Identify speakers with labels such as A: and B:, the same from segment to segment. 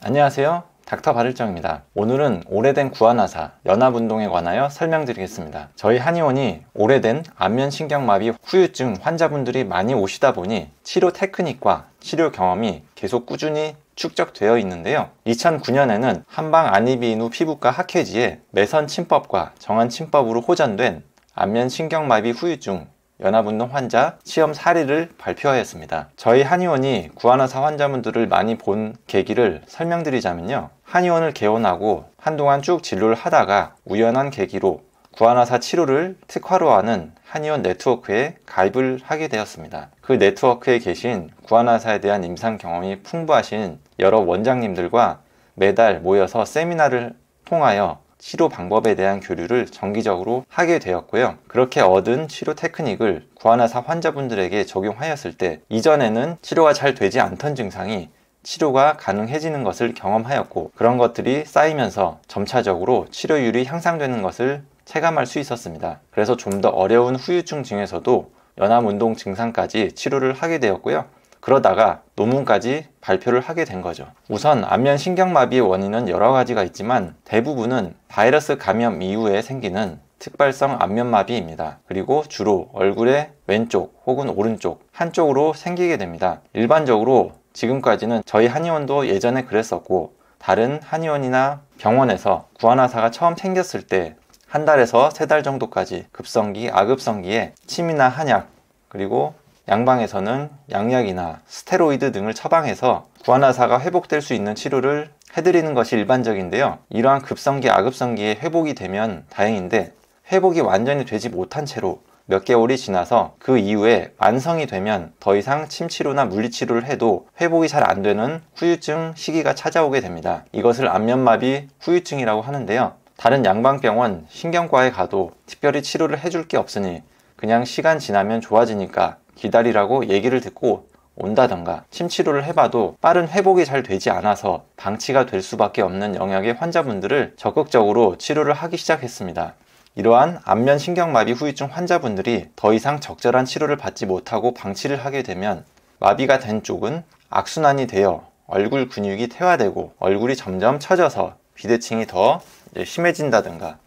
A: 안녕하세요, 닥터 바를정입니다. 오늘은 오래된 구안화사, 연합운동에 관하여 설명드리겠습니다. 저희 한의원이 오래된 안면신경마비 후유증 환자분들이 많이 오시다 보니 치료 테크닉과 치료 경험이 계속 꾸준히 축적되어 있는데요. 2009년에는 한방 안이비인후 피부과 학회지에 매선 침법과 정한 침법으로 호전된 안면신경마비 후유증 연합운동 환자 시험 사례를 발표하였습니다. 저희 한의원이 구안화사 환자분들을 많이 본 계기를 설명드리자면요. 한의원을 개원하고 한동안 쭉 진료를 하다가 우연한 계기로 구안화사 치료를 특화로 하는 한의원 네트워크에 가입을 하게 되었습니다. 그 네트워크에 계신 구안화사에 대한 임상 경험이 풍부하신 여러 원장님들과 매달 모여서 세미나를 통하여 치료 방법에 대한 교류를 정기적으로 하게 되었고요. 그렇게 얻은 치료 테크닉을 구안화사 환자분들에게 적용하였을 때 이전에는 치료가 잘 되지 않던 증상이 치료가 가능해지는 것을 경험하였고, 그런 것들이 쌓이면서 점차적으로 치료율이 향상되는 것을 체감할 수 있었습니다. 그래서 좀 더 어려운 후유증 중에서도 연합운동 증상까지 치료를 하게 되었고요. 그러다가 논문까지 발표를 하게 된 거죠. 우선 안면신경마비의 원인은 여러 가지가 있지만 대부분은 바이러스 감염 이후에 생기는 특발성 안면마비입니다. 그리고 주로 얼굴의 왼쪽 혹은 오른쪽 한쪽으로 생기게 됩니다. 일반적으로 지금까지는 저희 한의원도 예전에 그랬었고, 다른 한의원이나 병원에서 구안화사가 처음 생겼을 때 한 달에서 세 달 정도까지 급성기, 아급성기에 침이나 한약, 그리고 양방에서는 양약이나 스테로이드 등을 처방해서 구안화사가 회복될 수 있는 치료를 해드리는 것이 일반적인데요. 이러한 급성기, 아급성기에 회복이 되면 다행인데, 회복이 완전히 되지 못한 채로 몇 개월이 지나서 그 이후에 만성이 되면 더 이상 침치료나 물리치료를 해도 회복이 잘 안 되는 후유증 시기가 찾아오게 됩니다. 이것을 안면마비 후유증이라고 하는데요. 다른 양방병원 신경과에 가도 특별히 치료를 해줄 게 없으니 그냥 시간 지나면 좋아지니까 기다리라고 얘기를 듣고 온다던가, 침치료를 해봐도 빠른 회복이 잘 되지 않아서 방치가 될 수밖에 없는 영역의 환자분들을 적극적으로 치료를 하기 시작했습니다. 이러한 안면신경마비 후유증 환자분들이 더 이상 적절한 치료를 받지 못하고 방치를 하게 되면 마비가 된 쪽은 악순환이 되어 얼굴 근육이 퇴화되고 얼굴이 점점 처져서 비대칭이 더 심해진다든가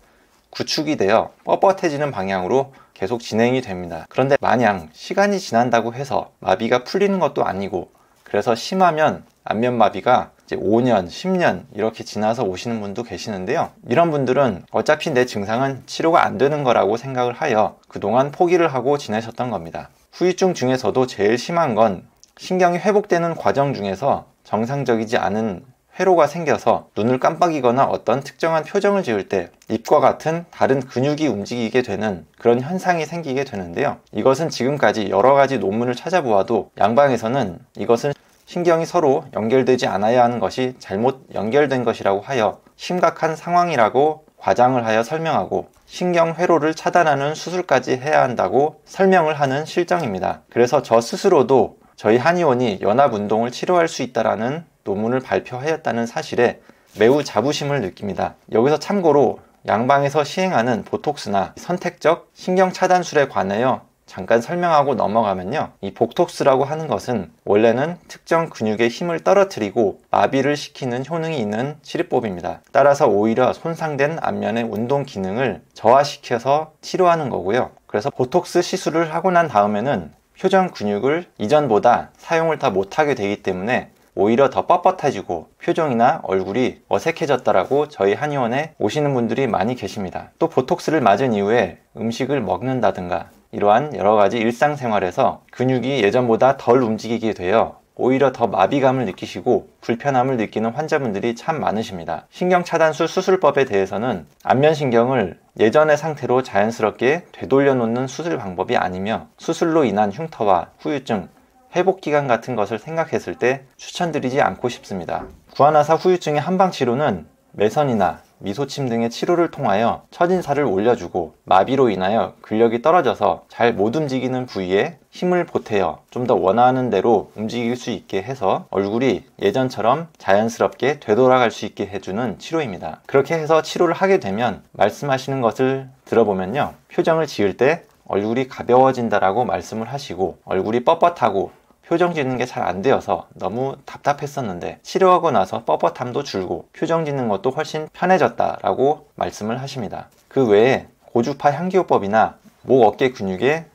A: 구축이 되어 뻣뻣해지는 방향으로 계속 진행이 됩니다. 그런데 마냥 시간이 지난다고 해서 마비가 풀리는 것도 아니고, 그래서 심하면 안면마비가 이제 5년, 10년 이렇게 지나서 오시는 분도 계시는데요. 이런 분들은 어차피 내 증상은 치료가 안 되는 거라고 생각을 하여 그동안 포기를 하고 지내셨던 겁니다. 후유증 중에서도 제일 심한 건 신경이 회복되는 과정 중에서 정상적이지 않은 회로가 생겨서 눈을 깜빡이거나 어떤 특정한 표정을 지을 때 입과 같은 다른 근육이 움직이게 되는 그런 현상이 생기게 되는데요. 이것은 지금까지 여러 가지 논문을 찾아보아도 양방에서는 이것은 신경이 서로 연결되지 않아야 하는 것이 잘못 연결된 것이라고 하여 심각한 상황이라고 과장을 하여 설명하고 신경 회로를 차단하는 수술까지 해야 한다고 설명을 하는 실정입니다. 그래서 저 스스로도 저희 한의원이 연합운동을 치료할 수 있다라는 논문을 발표하였다는 사실에 매우 자부심을 느낍니다. 여기서 참고로 양방에서 시행하는 보톡스나 선택적 신경차단술에 관하여 잠깐 설명하고 넘어가면요. 이 보톡스라고 하는 것은 원래는 특정 근육의 힘을 떨어뜨리고 마비를 시키는 효능이 있는 치료법입니다. 따라서 오히려 손상된 안면의 운동 기능을 저하시켜서 치료하는 거고요. 그래서 보톡스 시술을 하고 난 다음에는 표정 근육을 이전보다 사용을 더 못하게 되기 때문에 오히려 더 뻣뻣해지고 표정이나 얼굴이 어색해졌다라고 저희 한의원에 오시는 분들이 많이 계십니다. 또 보톡스를 맞은 이후에 음식을 먹는다든가 이러한 여러 가지 일상생활에서 근육이 예전보다 덜 움직이게 되어 오히려 더 마비감을 느끼시고 불편함을 느끼는 환자분들이 참 많으십니다. 신경차단술 수술법에 대해서는 안면신경을 예전의 상태로 자연스럽게 되돌려 놓는 수술 방법이 아니며 수술로 인한 흉터와 후유증, 회복기간 같은 것을 생각했을 때 추천드리지 않고 싶습니다. 구안화사 후유증의 한방치료는 매선이나 미소침 등의 치료를 통하여 첫인살을 올려주고 마비로 인하여 근력이 떨어져서 잘 못 움직이는 부위에 힘을 보태어 좀 더 원하는 대로 움직일 수 있게 해서 얼굴이 예전처럼 자연스럽게 되돌아갈 수 있게 해주는 치료입니다. 그렇게 해서 치료를 하게 되면 말씀하시는 것을 들어보면요, 표정을 지을 때 얼굴이 가벼워진다라고 말씀을 하시고 얼굴이 뻣뻣하고 표정 짓는 게 잘 안 되어서 너무 답답했었는데 치료하고 나서 뻣뻣함도 줄고 표정 짓는 것도 훨씬 편해졌다라고 말씀을 하십니다. 그 외에 고주파 향기호법이나 목 어깨 근육의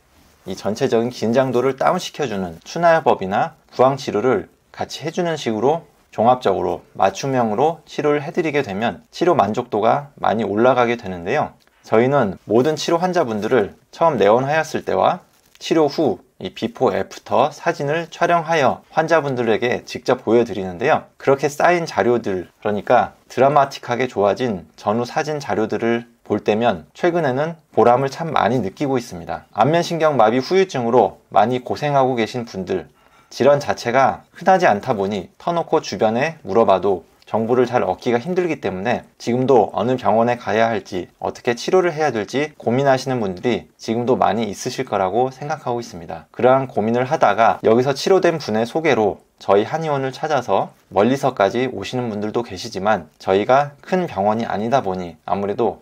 A: 이 전체적인 긴장도를 다운시켜주는 추나요법이나 부항치료를 같이 해주는 식으로 종합적으로 맞춤형으로 치료를 해드리게 되면 치료 만족도가 많이 올라가게 되는데요. 저희는 모든 치료 환자분들을 처음 내원하였을 때와 치료 후 이 비포 애프터 사진을 촬영하여 환자분들에게 직접 보여드리는데요. 그렇게 쌓인 자료들, 그러니까 드라마틱하게 좋아진 전후 사진 자료들을 볼 때면 최근에는 보람을 참 많이 느끼고 있습니다. 안면신경마비 후유증으로 많이 고생하고 계신 분들, 질환 자체가 흔하지 않다 보니 터놓고 주변에 물어봐도 정보를 잘 얻기가 힘들기 때문에 지금도 어느 병원에 가야 할지 어떻게 치료를 해야 될지 고민하시는 분들이 지금도 많이 있으실 거라고 생각하고 있습니다. 그러한 고민을 하다가 여기서 치료된 분의 소개로 저희 한의원을 찾아서 멀리서까지 오시는 분들도 계시지만 저희가 큰 병원이 아니다 보니 아무래도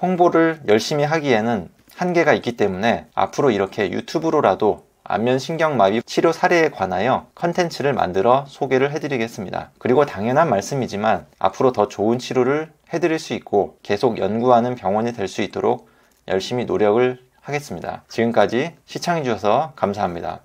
A: 홍보를 열심히 하기에는 한계가 있기 때문에 앞으로 이렇게 유튜브로라도 안면신경마비 치료 사례에 관하여 컨텐츠를 만들어 소개를 해드리겠습니다. 그리고 당연한 말씀이지만 앞으로 더 좋은 치료를 해드릴 수 있고 계속 연구하는 병원이 될 수 있도록 열심히 노력을 하겠습니다. 지금까지 시청해주셔서 감사합니다.